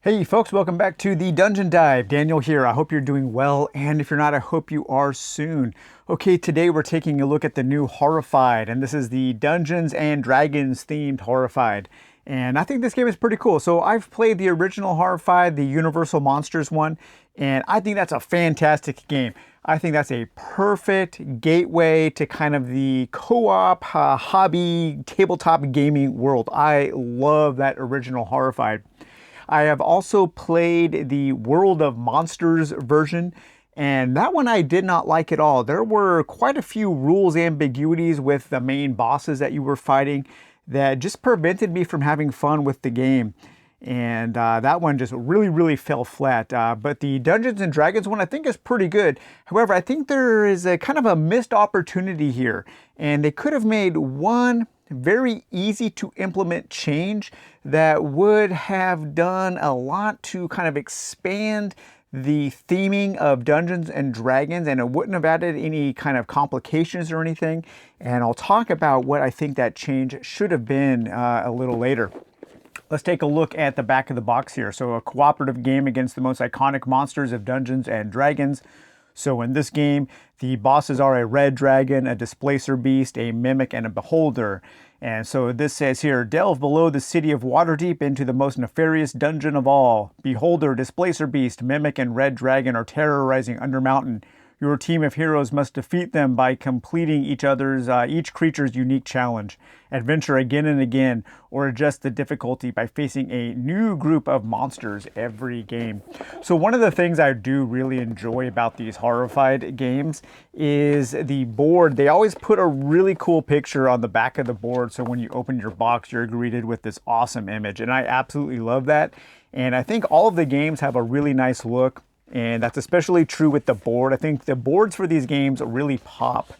Hey folks, welcome back to the Dungeon Dive. Daniel here. I hope you're doing well, and if you're not, I hope you are soon. Okay, today we're taking a look at the new Horrified, and this is the Dungeons and Dragons themed Horrified. And I think this game is pretty cool. So I've played the original Horrified, the Universal Monsters one, and I think that's a fantastic game. I think that's a perfect gateway to kind of the co-op, hobby, tabletop gaming world. I love that original Horrified. I have also played the World of Monsters version, and that one I did not like at all. There were quite a few rules ambiguities with the main bosses that you were fighting that just prevented me from having fun with the game. And that one just really fell flat. But the Dungeons and Dragons one I think is pretty good. However, I think there is a kind of a missed opportunity here, and they could have made one very easy to implement change that would have done a lot to kind of expand the theming of Dungeons and Dragons, and it wouldn't have added any kind of complications or anything. And I'll talk about what I think that change should have been a little later. Let's take a look at the back of the box here. So a cooperative game against the most iconic monsters of Dungeons and Dragons. So in this game, the bosses are a red dragon, a displacer beast, a mimic, and a beholder. And so this says here, delve below the city of Waterdeep into the most nefarious dungeon of all. Beholder, displacer beast, mimic, and red dragon are terrorizing Undermountain. Your team of heroes must defeat them by completing each creature's unique challenge. Adventure again and again, or adjust the difficulty by facing a new group of monsters every game. So one of the things I do really enjoy about these Horrified games is the board. They always put a really cool picture on the back of the board, so when you open your box, you're greeted with this awesome image, and I absolutely love that. And I think all of the games have a really nice look. And that's especially true with the board. I think the boards for these games really pop.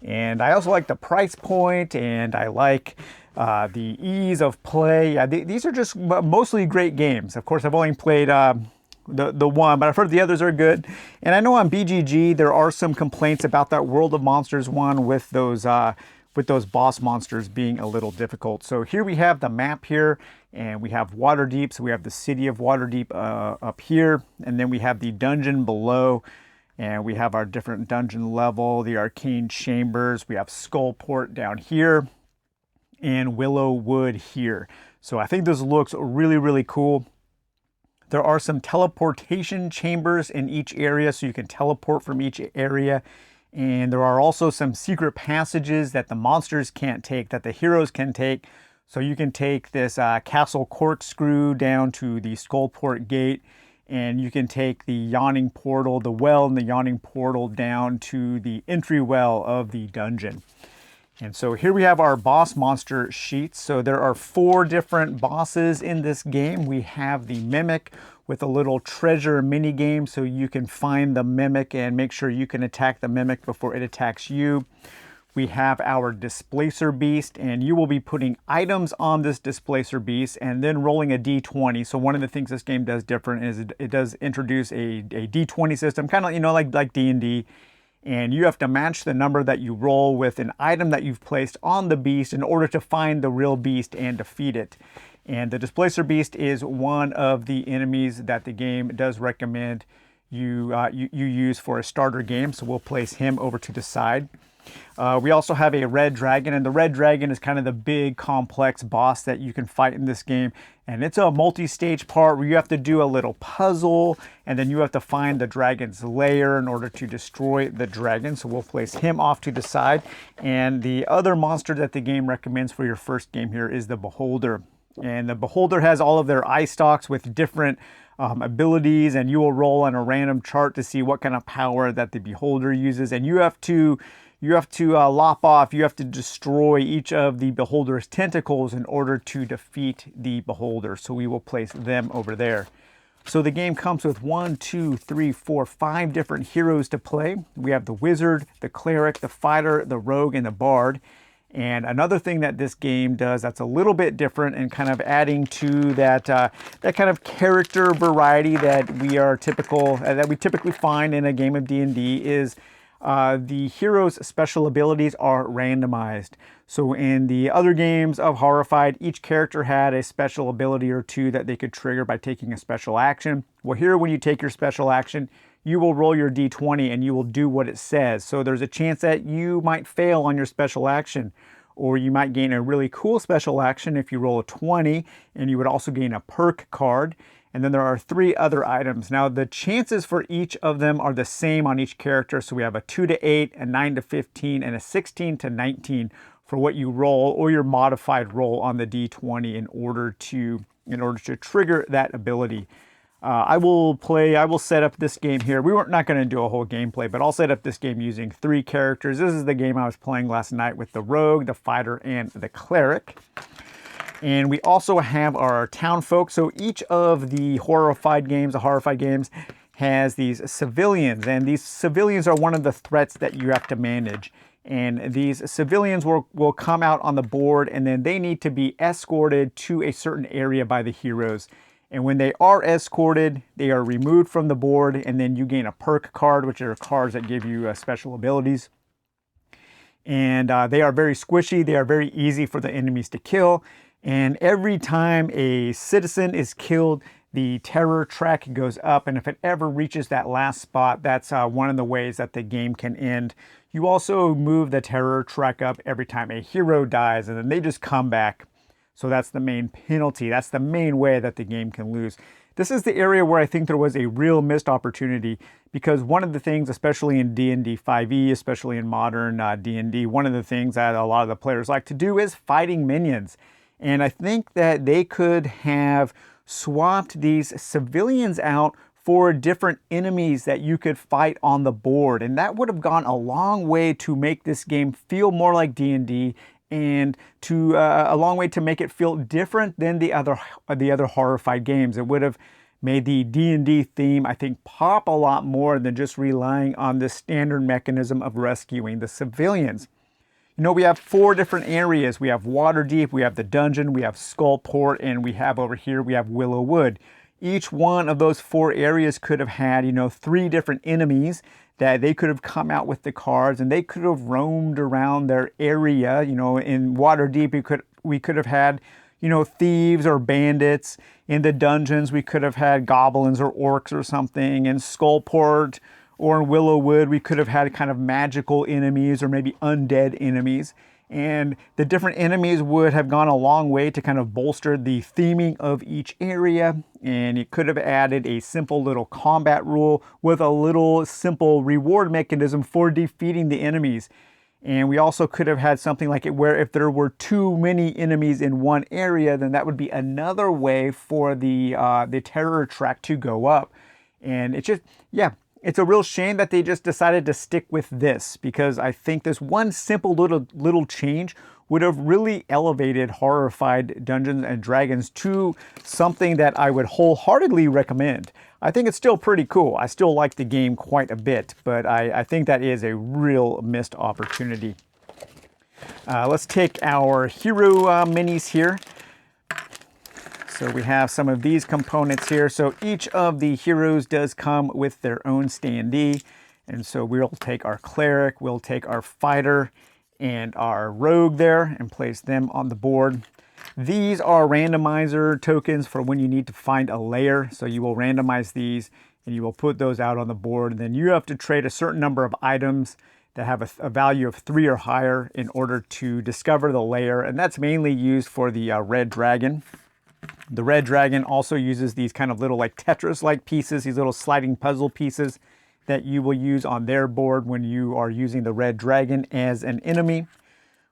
And I also like the price point, and I like the ease of play. Yeah, these are just mostly great games. Of course, I've only played the one, but I've heard the others are good. And I know on BGG there are some complaints about that World of Monsters one with those boss monsters being a little difficult. So here we have the map here, and we have Waterdeep. So we have the city of Waterdeep up here, and then we have the dungeon below, and we have our different dungeon level, the arcane chambers. We have Skullport down here, and Willow Wood here. So I think this looks really cool. There are some teleportation chambers in each area, so you can teleport from each area. And there are also some secret passages that the monsters can't take, that the heroes can take. So you can take this castle corkscrew down to the Skullport gate, and you can take the yawning portal, the well and the yawning portal down to the entry well of the dungeon. And so here we have our boss monster sheets. So there are 4 different bosses in this game. We have the mimic with a little treasure mini game, so you can find the mimic and make sure you can attack the mimic before it attacks you. We have our displacer beast, and you will be putting items on this displacer beast and then rolling a d20. So one of the things this game does different is it does introduce a d20 system, kind of like D&D. And you have to match the number that you roll with an item that you've placed on the beast in order to find the real beast and defeat it. And the Displacer Beast is one of the enemies that the game does recommend you use for a starter game. So we'll place him over to the side. We also have a red dragon, and the red dragon is kind of the big complex boss that you can fight in this game. And it's a multi-stage part where you have to do a little puzzle, and then you have to find the dragon's lair in order to destroy the dragon. So we'll place him off to the side. And the other monster that the game recommends for your first game here is the Beholder. And the Beholder has all of their eye stalks with different abilities, and you will roll on a random chart to see what kind of power that the Beholder uses. And you have to lop off, you have to destroy each of the Beholder's tentacles in order to defeat the Beholder. So we will place them over there. So the game comes with 5 different heroes to play. We have the Wizard, the Cleric, the Fighter, the Rogue, and the Bard. And another thing that this game does that's a little bit different and kind of adding to that kind of character variety that we typically find in a game of D&D is the hero's special abilities are randomized. So in the other games of Horrified, each character had a special ability or two that they could trigger by taking a special action. Well, here when you take your special action, you will roll your d20 and you will do what it says. So there's a chance that you might fail on your special action, or you might gain a really cool special action if you roll a 20, and you would also gain a perk card. And then there are 3 other items. Now the chances for each of them are the same on each character. So we have a 2 to 8, a 9 to 15, and a 16 to 19 for what you roll, or your modified roll on the d20 in order to trigger that ability. I will set up this game here. We weren't not going to do a whole gameplay, but I'll set up this game using 3 characters. This is the game I was playing last night with the rogue, the fighter, and the cleric. And we also have our town folk. So each of the Horrified games, has these civilians, and these civilians are one of the threats that you have to manage. And these civilians will come out on the board, and then they need to be escorted to a certain area by the heroes. And when they are escorted, they are removed from the board, and then you gain a perk card, which are cards that give you special abilities. And they are very squishy. They are very easy for the enemies to kill. And every time a citizen is killed, the terror track goes up. And if it ever reaches that last spot, that's one of the ways that the game can end. You also move the terror track up every time a hero dies, and then they just come back. So that's the main penalty. That's the main way that the game can lose. This is the area where I think there was a real missed opportunity, because one of the things, especially in D&D 5e, especially in modern D&D, one of the things that a lot of the players like to do is fighting minions. And I think that they could have swapped these civilians out for different enemies that you could fight on the board. And that would have gone a long way to make this game feel more like D&D, and to a long way to make it feel different than the other Horrified games. It would have made the D&D theme, I think, pop a lot more than just relying on the standard mechanism of rescuing the civilians. You know, we have 4 different areas. We have Waterdeep, we have the dungeon, we have Skullport, and we have over here, we have Willowwood. Each one of those 4 areas could have had, 3 different enemies that they could have come out with the cards, and they could have roamed around their area. In Waterdeep, we could have had, thieves or bandits. In the dungeons, we could have had goblins or orcs or something. In Skullport or in Willowwood, we could have had kind of magical enemies or maybe undead enemies. And the different enemies would have gone a long way to kind of bolster the theming of each area. And it could have added a simple little combat rule with a little simple reward mechanism for defeating the enemies. And we also could have had something like it where if there were too many enemies in one area, then that would be another way for the terror track to go up. And it's just, yeah. It's a real shame that they just decided to stick with this, because I think this one simple little change would have really elevated Horrified Dungeons and Dragons to something that I would wholeheartedly recommend. I think it's still pretty cool. I still like the game quite a bit, but I think that is a real missed opportunity. Let's take our hero minis here. So we have some of these components here. So each of the heroes does come with their own standee. And so we'll take our cleric, we'll take our fighter and our rogue there and place them on the board. These are randomizer tokens for when you need to find a lair. So you will randomize these and you will put those out on the board. And then you have to trade a certain number of items that have a value of 3 or higher in order to discover the lair. And that's mainly used for the red dragon. The red dragon also uses these kind of little like Tetris-like pieces, these little sliding puzzle pieces that you will use on their board when you are using the red dragon as an enemy.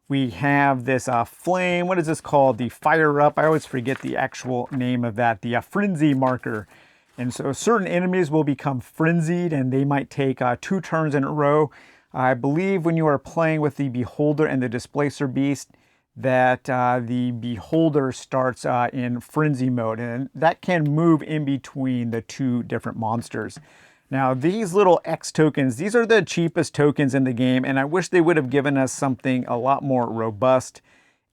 We have this flame, what is this called? The fire up, I always forget the actual name of that, the frenzy marker. And so certain enemies will become frenzied and they might take 2 turns in a row. I believe when you are playing with the beholder and the displacer beast, that the beholder starts in frenzy mode, and that can move in between the 2 different monsters. Now these little X tokens, these are the cheapest tokens in the game, and I wish they would have given us something a lot more robust.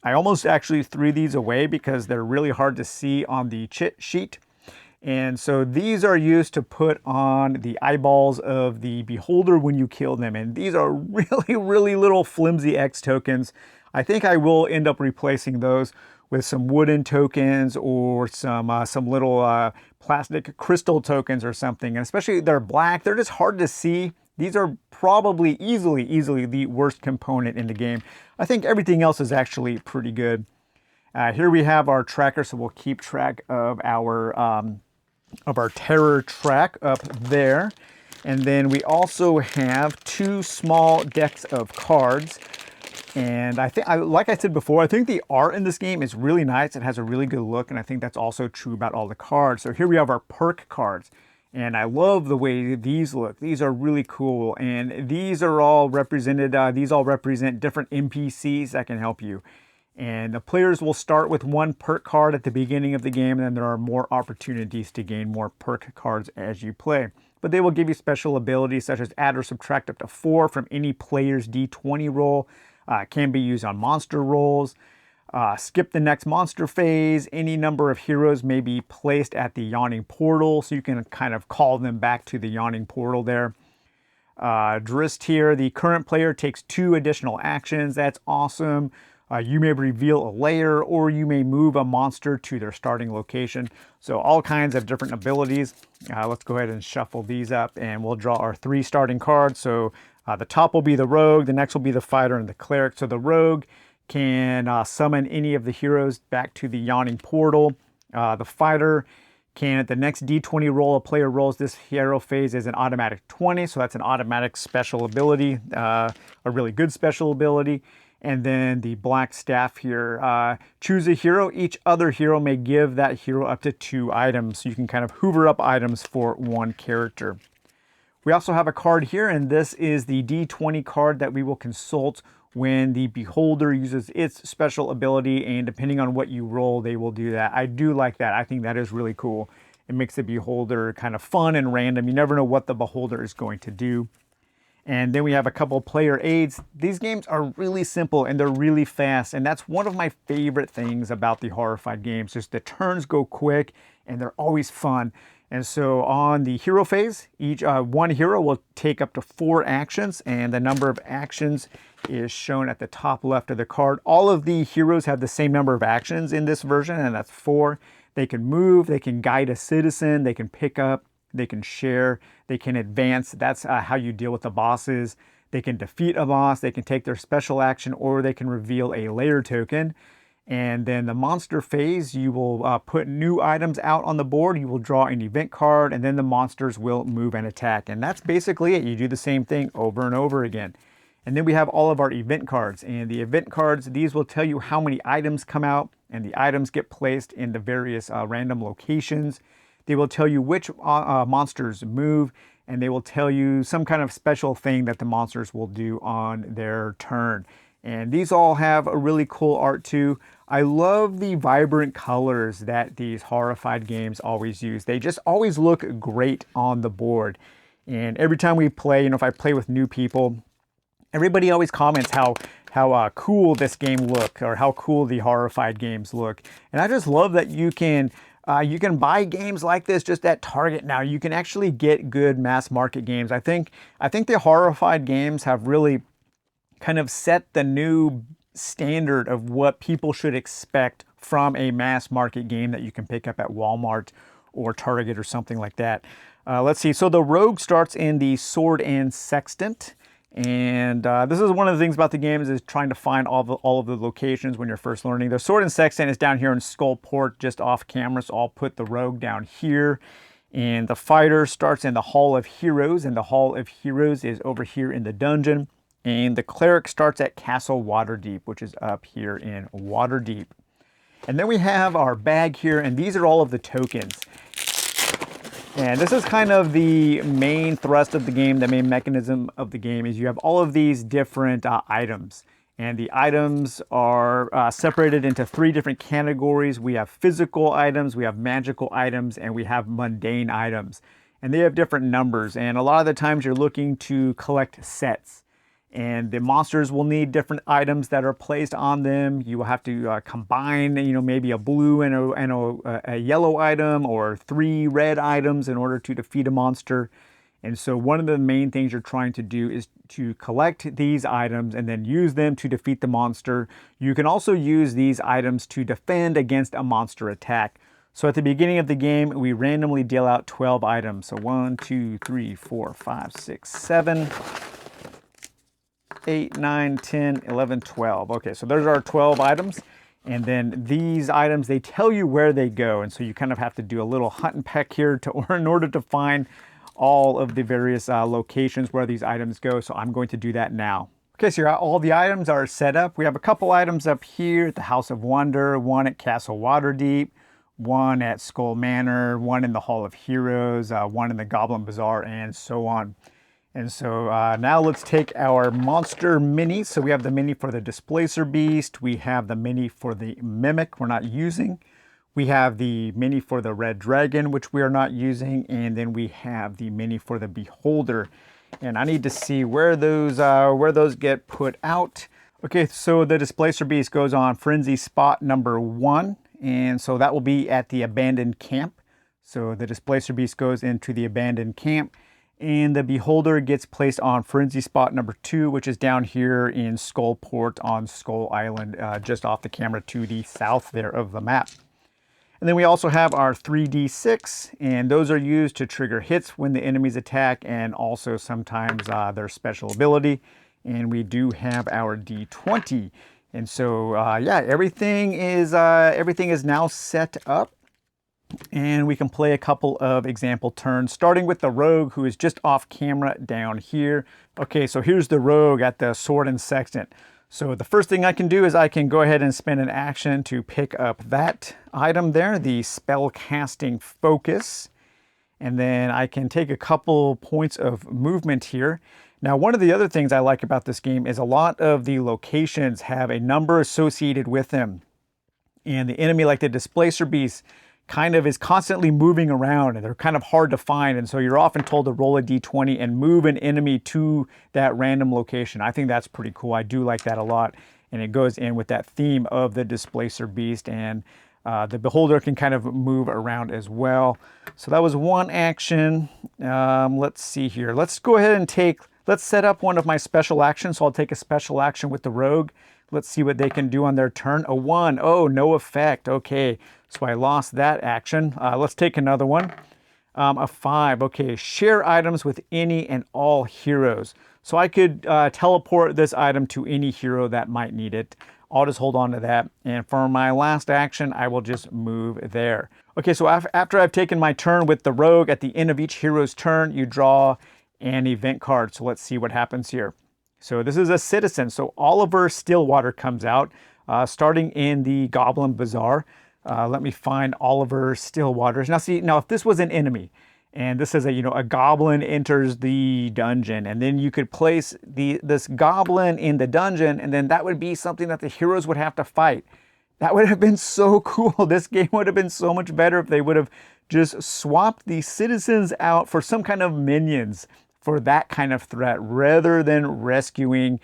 I almost actually threw these away because they're really hard to see on the cheat sheet. And so these are used to put on the eyeballs of the beholder when you kill them. And these are really, really little flimsy X tokens. I think I will end up replacing those with some wooden tokens or some little plastic crystal tokens or something. And especially they're black, they're just hard to see. These are probably easily the worst component in the game. I think everything else is actually pretty good. Here we have our tracker, so we'll keep track of our terror track up there. And then we also have 2 small decks of cards. And I think, like I said before, I think the art in this game is really nice. It has a really good look, and I think that's also true about all the cards. So here we have our perk cards. And I love the way these look. These are really cool. And these are all represented, these all represent different NPCs that can help you. And the players will start with 1 perk card at the beginning of the game, and then there are more opportunities to gain more perk cards as you play. But they will give you special abilities such as add or subtract up to 4 from any player's D20 roll. Can be used on monster rolls. Skip the next monster phase. Any number of heroes may be placed at the yawning portal, so you can kind of call them back to the yawning portal there. Drist here, the current player takes 2 additional actions. That's awesome. You may reveal a layer, or you may move a monster to their starting location. So all kinds of different abilities. Let's go ahead and shuffle these up, and we'll draw our 3 starting cards. So the top will be the rogue, the next will be the fighter, and the cleric. So the rogue can summon any of the heroes back to the yawning portal. The fighter can, at the next D20 roll a player rolls, this hero phase is an automatic 20. So that's an automatic special ability, a really good special ability. And then the black staff here, choose a hero. Each other hero may give that hero up to 2 items. So you can kind of hoover up items for 1 character. We also have a card here, and this is the D20 card that we will consult when the beholder uses its special ability, and depending on what you roll, they will do that. I do like that. I think that is really cool. It makes the beholder kind of fun and random. You never know what the beholder is going to do. And then we have a couple player aids. These games are really simple and they're really fast. And that's one of my favorite things about the Horrified games. Just the turns go quick and they're always fun. And so on the hero phase, each 1 hero will take up to 4 actions. And the number of actions is shown at the top left of the card. All of the heroes have the same number of actions in this version, and that's 4. They can move, they can guide a citizen, they can pick up, they can share, they can advance. That's how you deal with the bosses. They can defeat a boss, they can take their special action, or they can reveal a layer token. And then the monster phase, you will put new items out on the board, you will draw an event card, and then the monsters will move and attack. And that's basically it. You do the same thing over and over again. And then we have all of our event cards. And the event cards, these will tell you how many items come out, and the items get placed in the various random locations. They will tell you which monsters move, and they will tell you some kind of special thing that the monsters will do on their turn. And these all have a really cool art too. I love the vibrant colors that these Horrified games always use. They just always look great on the board. And every time we play, if I play with new people, everybody always comments how cool this game looks, or how cool the Horrified games look. And I just love that you can buy games like this just at Target now. You can actually get good mass market games. I think the Horrified games have really kind of set the new standard of what people should expect from a mass market game that you can pick up at Walmart or Target or something like that. Let's see. So the rogue starts in the sword and sextant. And this is one of the things about the games, is trying to find all of the locations when you're first learning. The sword and sextant is down here in Skullport, just off camera, so I'll put the rogue down here. And the fighter starts in the Hall of Heroes, and the Hall of Heroes is over here in the dungeon. And the cleric starts at Castle Waterdeep, which is up here in Waterdeep. And then we have our bag here, and these are all of the tokens. And this is kind of the main thrust of the game, the main mechanism of the game, is you have all of these different items. And the items are separated into 3 different categories. We have physical items, we have magical items, and we have mundane items. And they have different numbers. And a lot of the times you're looking to collect sets. and the monsters will need different items that are placed on them. You will have to combine, maybe a blue and a yellow item, or 3 red items in order to defeat a monster. And so one of the main things you're trying to do is to collect these items and then use them to defeat the monster. You can also use these items to defend against a monster attack. So at the beginning of the game, we randomly deal out 12 items. So 1, 2, 3, 4, 5, 6, 7, 8, 9, 10, 11, 12. Okay, so there's our 12 items. And then these items, they tell you where they go. And so you kind of have to do a little hunt and peck here in order to find all of the various locations where these items go. So I'm going to do that now. Okay, so all the items are set up. We have a couple items up here at the House of Wonder, one at Castle Waterdeep, one at Skull Manor, one in the Hall of Heroes, one in the Goblin Bazaar, and so on. And so now let's take our monster mini. So we have the mini for the Displacer Beast. We have the mini for the Mimic we're not using. We have the mini for the Red Dragon, which we are not using. And then we have the mini for the Beholder. And I need to see where those get put out. Okay, so the Displacer Beast goes on Frenzy spot number 1. And so that will be at the Abandoned Camp. So the Displacer Beast goes into the Abandoned Camp. And the Beholder gets placed on Frenzy spot number 2, which is down here in Skullport on Skull Island, just off the camera to the south there of the map. And then we also have our 3d6, and those are used to trigger hits when the enemies attack, and also sometimes their special ability. And we do have our d20. And so, yeah, everything is now set up. And we can play a couple of example turns, starting with the Rogue, who is just off camera down here. Okay, so here's the Rogue at the Sword and Sextant. So the first thing I can do is I can go ahead and spend an action to pick up that item there, the Spellcasting Focus. And then I can take a couple points of movement here. Now, one of the other things I like about this game is a lot of the locations have a number associated with them. And the enemy, like the Displacer Beast, kind of is constantly moving around, and they're kind of hard to find. And so you're often told to roll a d20 and move an enemy to that random location. I think that's pretty cool. I do like that a lot. And it goes in with that theme of the Displacer Beast, and the Beholder can kind of move around as well. So that was one action. Let's see here. Let's go ahead and let's set up one of my special actions. So I'll take a special action with the Rogue. Let's see what they can do on their turn. A 1. Oh, no effect. Okay, so I lost that action. Let's take another one. A 5. Okay, share items with any and all heroes. So I could teleport this item to any hero that might need it. I'll just hold on to that. And for my last action, I will just move there. Okay, so after I've taken my turn with the Rogue, at the end of each hero's turn, you draw an event card. So let's see what happens here. So this is a citizen. So Oliver Stillwater comes out, starting in the Goblin Bazaar. Let me find Oliver Stillwater. Now if this was an enemy, and this is a goblin enters the dungeon, and then you could place this goblin in the dungeon, and then that would be something that the heroes would have to fight. That would have been so cool. This game would have been so much better if they would have just swapped the citizens out for some kind of minions for that kind of threat, rather than rescuing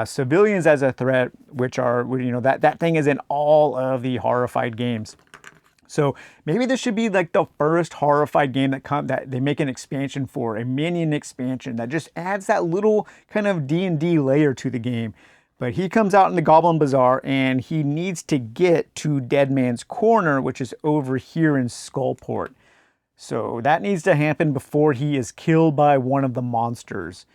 civilians as a threat, which are, that thing is in all of the Horrified games. So maybe this should be like the first Horrified game that they make an expansion for, a minion expansion that just adds that little kind of D&D layer to the game. But he comes out in the Goblin Bazaar, and he needs to get to Dead Man's Corner, which is over here in Skullport. So that needs to happen before he is killed by one of the monsters.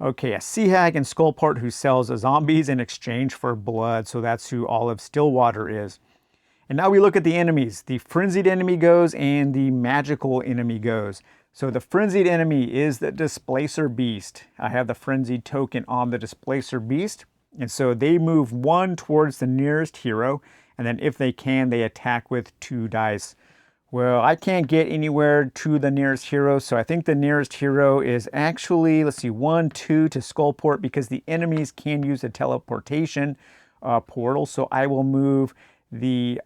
Okay, a sea hag in Skullport who sells zombies in exchange for blood. So that's who Olive Stillwater is. And now we look at the enemies. The frenzied enemy goes, and the magical enemy goes. So the frenzied enemy is the Displacer Beast. I have the frenzied token on the Displacer Beast. And so they move 1 towards the nearest hero. And then if they can, they attack with 2 dice. Well, I can't get anywhere to the nearest hero, so I think the nearest hero is actually, 1, 2 to Skullport, because the enemies can use a teleportation portal. So I will move the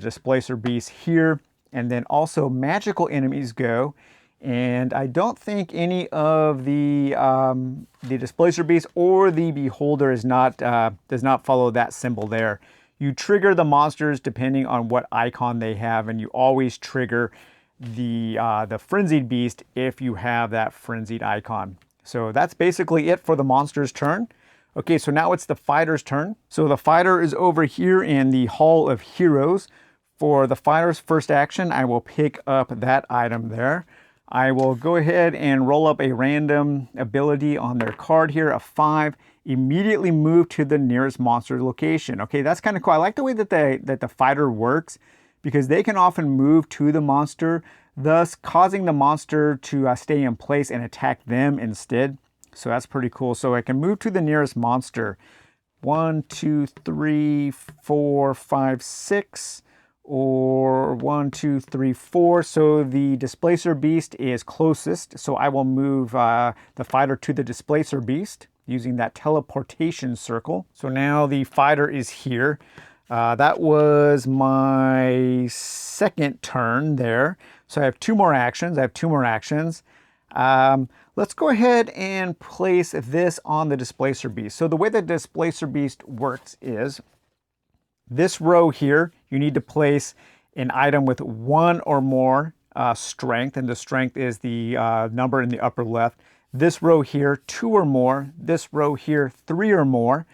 Displacer Beast here, and then also magical enemies go, And I don't think any of the Displacer Beast or the Beholder is not does not follow that symbol there. You trigger the monsters depending on what icon they have, and you always trigger the Frenzied Beast if you have that Frenzied icon. So that's basically it for the monster's turn. Okay, so now it's the fighter's turn. So the fighter is over here in the Hall of Heroes. For the fighter's first action, I will pick up that item there. I will go ahead and roll up a random ability on their card here, a 5, immediately move to the nearest monster location. Okay, that's kind of cool. I like the way that the fighter works, because they can often move to the monster, thus causing the monster to stay in place and attack them instead. So that's pretty cool. So I can move to the nearest monster. 1, 2, 3, 4, 5, 6. Or 1, 2, 3, 4. So the Displacer Beast is closest. So I will move the fighter to the Displacer Beast using that teleportation circle. So now the fighter is here. That was my second turn there. So I have 2 more actions. Let's go ahead and place this on the Displacer Beast. So the way the Displacer Beast works is this row here, you need to place an item with 1 or more strength, and the strength is the number in the upper left. This row here, 2 or more. This row here, 3 or more.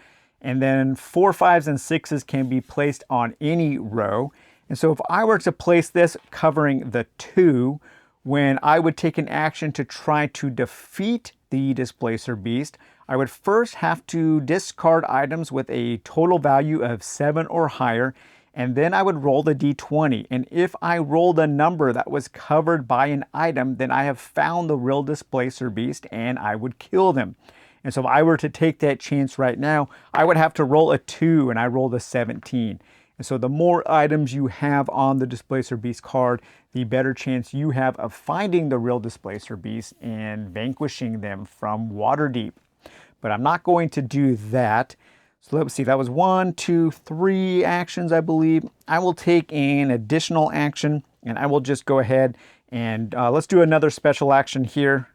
And then 4, 5s, and 6s can be placed on any row. And so if I were to place this covering the 2, when I would take an action to try to defeat the Displacer Beast, I would first have to discard items with a total value of 7 or higher, and then I would roll the d20. And if I rolled a number that was covered by an item, then I have found the real Displacer Beast and I would kill them. And so if I were to take that chance right now, I would have to roll a 2, and I rolled a 17. And so the more items you have on the Displacer Beast card, the better chance you have of finding the real Displacer Beast and vanquishing them from Waterdeep. But I'm not going to do that. So let's see, that was 1, 2, 3 actions, I believe. I will take an additional action, and I will just go ahead and let's do another special action here.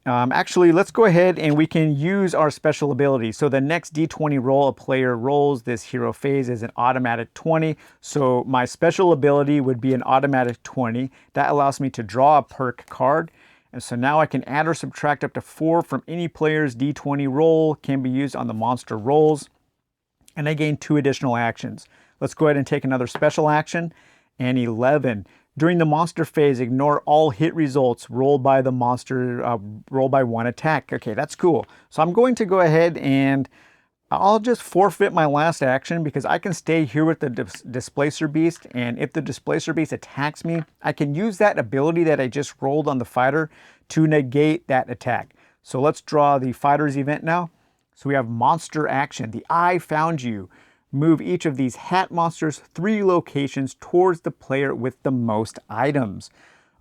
Actually, let's go ahead and we can use our special ability. So the next d20 roll a player rolls this hero phase is an automatic 20. So my special ability would be an automatic 20. That allows me to draw a perk card. And so now I can add or subtract up to 4 from any player's d20 roll, can be used on the monster rolls. And I gain 2 additional actions. Let's go ahead and take another special action. And 11. During the monster phase, ignore all hit results rolled by the monster, rolled by 1 attack. Okay, that's cool. So I'm going to go ahead and I'll just forfeit my last action, because I can stay here with the Displacer Beast, and if the Displacer Beast attacks me, I can use that ability that I just rolled on the fighter to negate that attack. So let's draw the fighter's event now. So we have monster action. The I found you. Move each of these hat monsters 3 locations towards the player with the most items.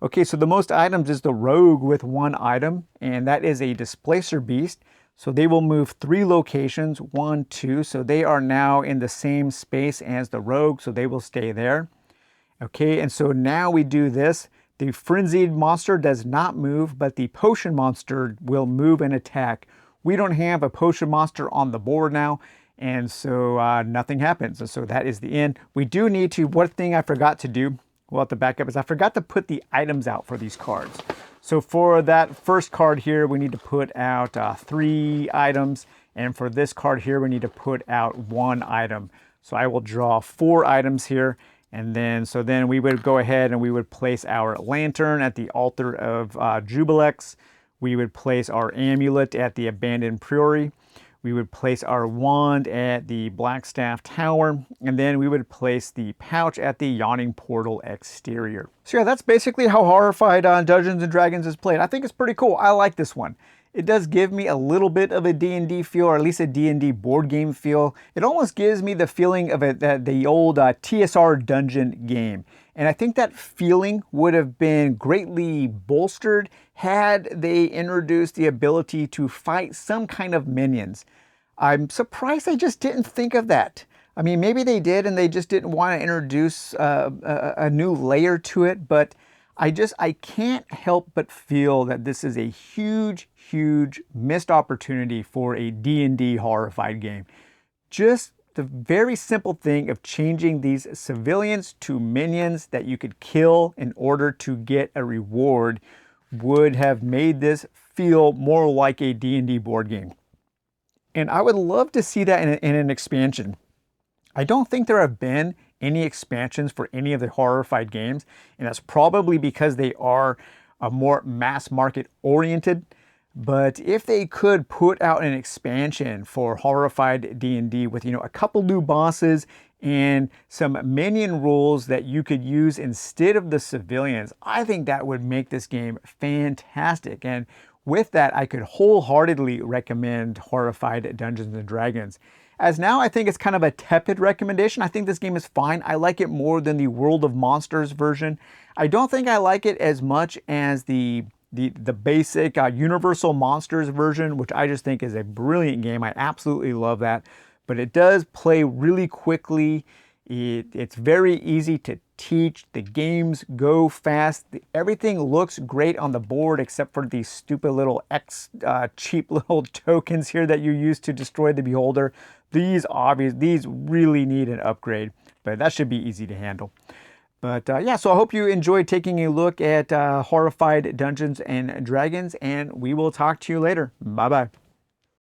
Okay, so the most items is the rogue with 1 item, and that is a Displacer Beast. So they will move 3 locations, 1, 2. So they are now in the same space as the rogue, so they will stay there. Okay, and so now we do this. The frenzied monster does not move, but the potion monster will move and attack. We don't have a potion monster on the board now, and so nothing happens. And so that is the end. We do need to, one thing I forgot to do, we'll have to back up, is I forgot to put the items out for these cards. So for that first card here, we need to put out 3 items. And for this card here, we need to put out 1 item. So I will draw 4 items here. And then, so then we would go ahead and we would place our lantern at the altar of Jubilex. We would place our amulet at the abandoned priory. We would place our wand at the Blackstaff Tower, and then we would place the pouch at the Yawning Portal exterior. So yeah, that's basically how Horrified on Dungeons & Dragons is played. I think it's pretty cool. I like this one. It does give me a little bit of a D&D feel, or at least a D&D board game feel. It almost gives me the feeling of the old TSR dungeon game. And I think that feeling would have been greatly bolstered had they introduced the ability to fight some kind of minions. I'm surprised they just didn't think of that. I mean, maybe they did and they just didn't want to introduce a new layer to it, but I can't help but feel that this is a huge, huge missed opportunity for a D&D Horrified game. Just the very simple thing of changing these civilians to minions that you could kill in order to get a reward would have made this feel more like a D&D board game. And I would love to see that in an expansion. I don't think there have been any expansions for any of the Horrified games, and that's probably because they are a more mass market oriented. But if they could put out an expansion for Horrified D&D with, a couple new bosses and some minion rules that you could use instead of the civilians, I think that would make this game fantastic. And with that, I could wholeheartedly recommend Horrified Dungeons and Dragons. As now, I think it's kind of a tepid recommendation. I think this game is fine. I like it more than the World of Monsters version. I don't think I like it as much as the basic Universal Monsters version, which I just think is a brilliant game. I absolutely love that. But it does play really quickly. It's very easy to teach. The games go fast. Everything looks great on the board except for these stupid little cheap little tokens here that you use to destroy the beholder. These really need an upgrade, but that should be easy to handle. But yeah, so I hope you enjoyed taking a look at Horrified Dungeons and Dragons, and we will talk to you later. Bye-bye.